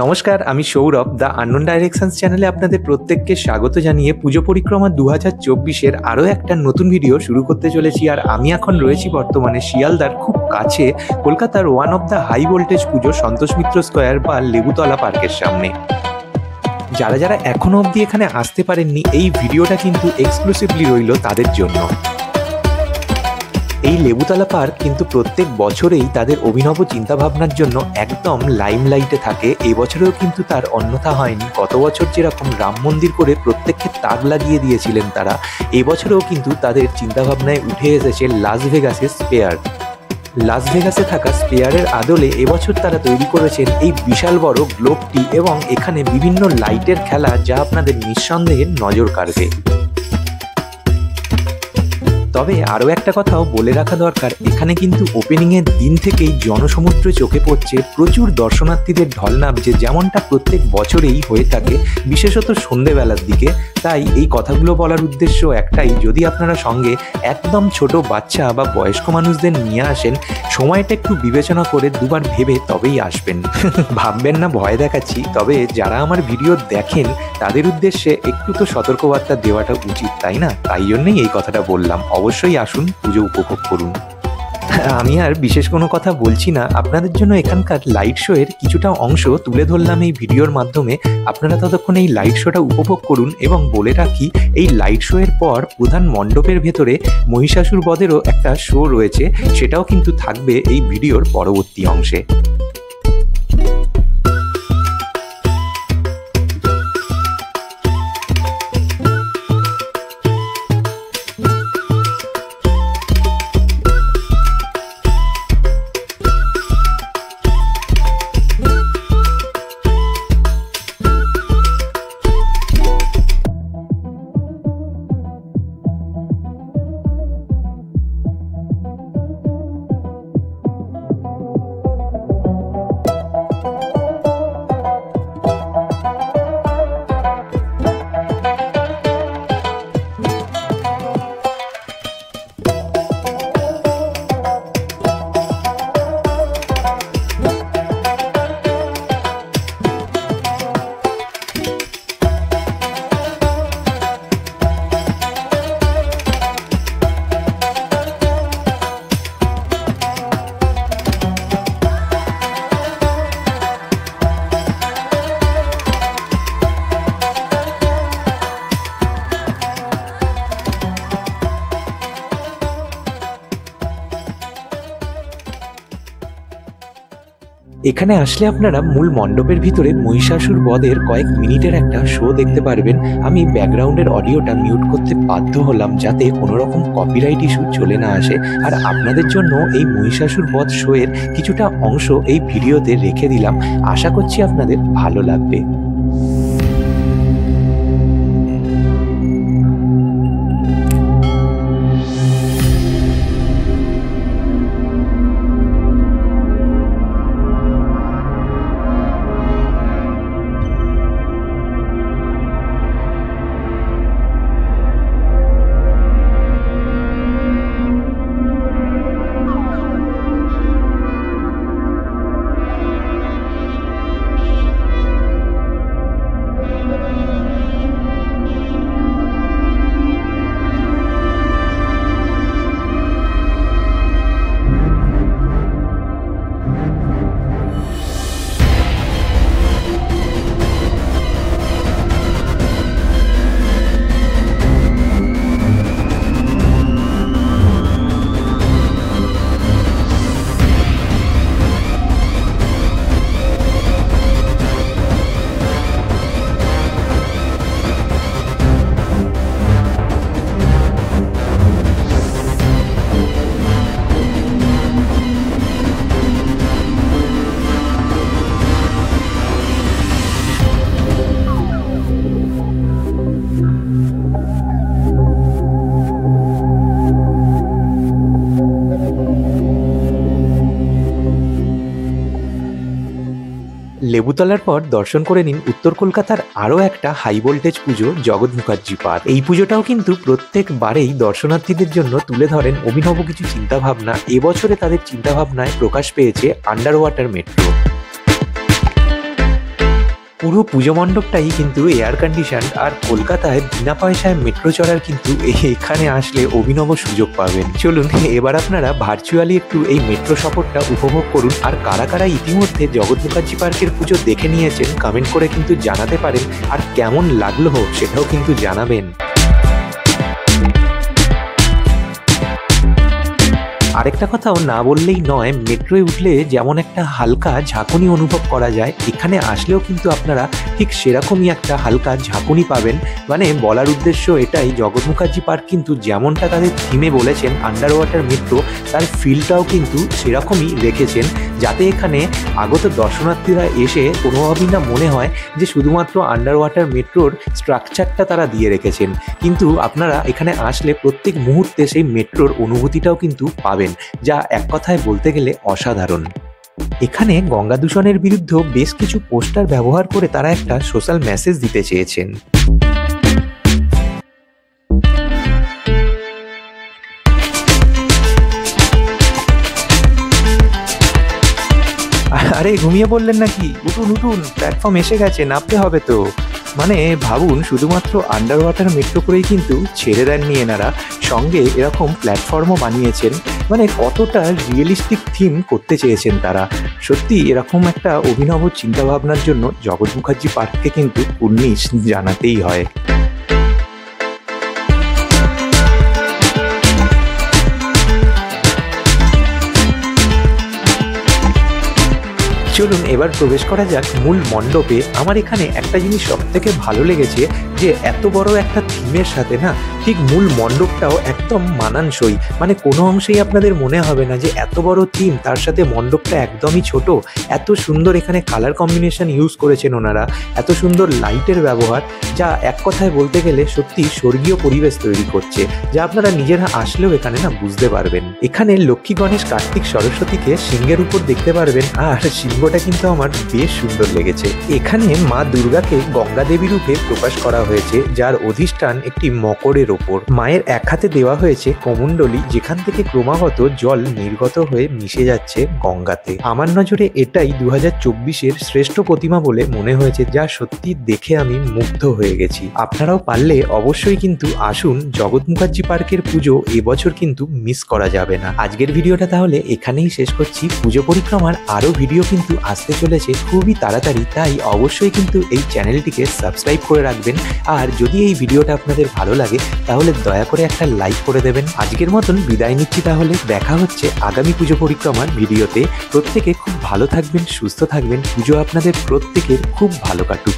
নমস্কার, আমি Sourav the unknown directions চ্যানেলে আপনাদের প্রত্যেককে স্বাগত জানিয়ে পুজো পরিক্রমা 2024-এর আরও একটা নতুন ভিডিও শুরু করতে চলেছি। আর আমি এখন রয়েছি বর্তমানে শিয়ালদার খুব কাছে কলকাতার one of the high voltage puja Santosh Mitra square বা লেবুতলা পার্কের সামনে। যারা যারা এখনো অবধি এখানে আসতে পারেননি, এই ভিডিওটা কিন্তু এক্সক্লুসিভলি রইল তাদের জন্য। এই লেবুতলা পার্ক কিন্তু প্রত্যেক বছরেই তাদের অভিনব চিন্তাভাবনার জন্য একদম লাইমলাইটে থাকে। এবছরেও কিন্তু তার অন্যথা হয়নি। গত বছর যেরকম রাম মন্দির করে প্রত্যেককে তাক লাগিয়ে দিয়েছিলেন তারা, এবছরেও কিন্তু তাদের চিন্তাভাবনায় উঠে এসেছে লাস ভেগাসের স্পেয়ার। লাস ভেগাসে থাকা স্পেয়ারের আদলে এবছর তারা তৈরি করেছেন এই বিশাল বড় গ্লোবটি এবং এখানে বিভিন্ন লাইটের খেলা, যা আপনাদের নিঃসন্দেহে নজর কাড়বে। তবে আরও একটা কথাও বলে রাখা দরকার, এখানে কিন্তু ওপেনিংয়ের দিন থেকেই জনসমুদ্র চোখে পড়ছে, প্রচুর দর্শনার্থীদের ঢল নামছে, যেমনটা প্রত্যেক বছরেই হয়ে থাকে, বিশেষত সন্ধেবেলার দিকে। তাই এই কথাগুলো বলার উদ্দেশ্য একটাই, যদি আপনারা সঙ্গে একদম ছোট বাচ্চা বা বয়স্ক মানুষদের নিয়ে আসেন, সময়টা একটু বিবেচনা করে দুবার ভেবে তবেই আসবেন। ভাববেন না ভয় দেখাচ্ছি, তবে যারা আমার ভিডিও দেখেন তাদের উদ্দেশ্যে একটু তো সতর্কবার্তা দেওয়াটা উচিত, তাই না? তাই জন্যই এই কথাটা বললাম। অবশ্যই আসুন, পুজো উপভোগ করুন। আমি আর বিশেষ কোনো কথা বলছি না, আপনাদের জন্য এখানকার লাইট শো এর কিছুটা অংশ তুলে ধরলাম এই ভিডিওর মাধ্যমে। আপনারা ততক্ষণ এই লাইট শোটা উপভোগ করুন। এবং বলে রাখি, এই লাইট শো এর পর প্রধান মণ্ডপের ভেতরে মহিষাসুর বধেরও একটা শো রয়েছে, সেটাও কিন্তু থাকবে এই ভিডিওর পরবর্তী অংশে। এখানে আসলে আপনারা মূল মণ্ডপের ভিতরে মহিষাসুর বধের কয়েক মিনিটের একটা শো দেখতে পারবেন। আমি ব্যাকগ্রাউন্ডের অডিওটা মিউট করতে বাধ্য হলাম, যাতে কোনো রকম কপিরাইট ইস্যু চলে না আসে। আর আপনাদের জন্য এই মহিষাসুর বধ শো এর কিছুটা অংশ এই ভিডিওতে রেখে দিলাম। আশা করছি আপনাদের ভালো লাগবে। লেবুতলার পর দর্শন করে নিন উত্তর কলকাতার আরও একটা হাই ভোল্টেজ পুজো, জগৎ মুখার্জি পার্ক। এই পুজোটাও কিন্তু প্রত্যেকবারেই দর্শনার্থীদের জন্য তুলে ধরেন অভিনব কিছু চিন্তাভাবনা। এবছরে তাদের চিন্তাভাবনায় প্রকাশ পেয়েছে আন্ডার ওয়াটার মেট্রো। পুরো পুজো মণ্ডপটাই কিন্তু এয়ার কন্ডিশন, আর কলকাতায় বিনা পয়সায় মেট্রো চড়ার কিন্তু এখানে আসলে অভিনব সুযোগ পাবেন। চলুন এবার আপনারা ভার্চুয়ালি একটু এই মেট্রো সফরটা উপভোগ করুন। আর কারা কারা ইতিমধ্যে জগৎ মুখার্জি পার্কের পুজো দেখে নিয়েছেন কমেন্ট করে কিন্তু জানাতে পারেন, আর কেমন লাগলো সেটাও কিন্তু জানাবেন। আরেকটা কথাও না বললেই নয়, মেট্রোয় উঠলে যেমন একটা হালকা ঝাঁকুনি অনুভব করা যায়, এখানে আসলেও কিন্তু আপনারা ঠিক সেরকমই একটা হালকা ঝাঁকুনি পাবেন। মানে বলার উদ্দেশ্য এটাই, জগৎ মুখার্জি পার্ক কিন্তু যেমনটা তাদের থিমে বলেছেন আন্ডার ওয়াটার মেট্রো, তার ফিলটাও কিন্তু সেরকমই রেখেছেন, যাতে এখানে আগত দর্শনার্থীরা এসে কোনোভাবেই না মনে হয় যে শুধুমাত্র আন্ডার ওয়াটার মেট্রোর স্ট্রাকচারটা তারা দিয়ে রেখেছেন, কিন্তু আপনারা এখানে আসলে প্রত্যেক মুহূর্তে সেই মেট্রোর অনুভূতিটাও কিন্তু পাবেন, যা এক কথায় বলতে গেলে অসাধারণ। এখানে গঙ্গা দূষণের বিরুদ্ধে বেশ কিছু পোস্টার ব্যবহার করে তারা একটা সোশ্যাল মেসেজ দিতে চেয়েছেন। আরে ঘুমিয়ে পড়লেন নাকি? উঠুন উঠুন, প্ল্যাটফর্ম এসে গেছে, নামতে হবে তো। মানে ভাবুন, শুধুমাত্র আন্ডার ওয়াটার মেট্রো করেই কিন্তু ছেড়ে দেননি এনারা, সঙ্গে এরকম প্ল্যাটফর্মও বানিয়েছেন। মানে কতটা রিয়েলিস্টিক থিম করতে চেয়েছেন তারা। সত্যি এরকম একটা অভিনব চিন্তাভাবনার জন্য জগৎ মুখার্জি পার্ককে কিন্তু কুর্নিশ জানাতেই হয়। চলুন এবার প্রবেশ করা যাক মূল মণ্ডপে। আমার এখানে একটা জিনিস সবথেকে ভালো লেগেছে, যে এত বড় একটা থিমের সাথে না ঠিক মূল মণ্ডপটাও একদম মানানসই। মানে কোনো অংশেই আপনাদের মনে হবে না যে এত বড় থিম তার সাথে মণ্ডপটা একদমই ছোট। এত সুন্দর এখানে কালার কম্বিনেশন ইউজ করেছেন ওনারা, এত সুন্দর লাইটের ব্যবহার, যা এক কথায় বলতে গেলে সত্যি স্বর্গীয় পরিবেশ তৈরি করছে, যা আপনারা নিজেরা আসলেও এখানে না বুঝতে পারবেন। এখানে লক্ষ্মী, গণেশ, কার্তিক, সরস্বতীকে সিংহের উপর দেখতে পারবেন, আর সিংহটা কিন্তু আমার বেশ সুন্দর লেগেছে। এখানে মা দুর্গাকে গঙ্গা দেবী রূপে প্রকাশ করা হয়েছে, যার অধিষ্ঠান একটি মকরের ওপর। মায়ের এক হাতে দেওয়া হয়েছে কমণ্ডলী, যেখান থেকে ক্রমাগত জল নির্গত হয়ে মিশে যাচ্ছে গঙ্গাতে। আমার নজরে এটাই 2024-এর শ্রেষ্ঠ প্রতিমা বলে মনে হয়েছে, যা সত্যি দেখে আমি মুগ্ধ হয়ে গেছি। আপনারাও পারলে অবশ্যই কিন্তু আসুন, জগৎ মুখার্জি পার্কের পুজো এবছর কিন্তু মিস করা যাবে না। আজকের ভিডিওটা তাহলে এখানেই শেষ করছি। পুজো পরিক্রমার আরও ভিডিও কিন্তু আসতে চলেছে খুবই তাড়াতাড়ি, তাই অবশ্যই কিন্তু এই চ্যানেলটিকে সাবস্ক্রাইব করে রাখবেন। আর যদি এই ভিডিওটা আপনাদের ভালো লাগে তাহলে দয়া করে একটা লাইক করে দেবেন। আজকের মতন বিদায় নিচ্ছি, তাহলে দেখা হচ্ছে আগামী পুজো পরিক্রমার ভিডিওতে। প্রত্যেকে খুব ভালো থাকবেন, সুস্থ থাকবেন, পুজো আপনাদের প্রত্যেকের খুব ভালো কাটুক।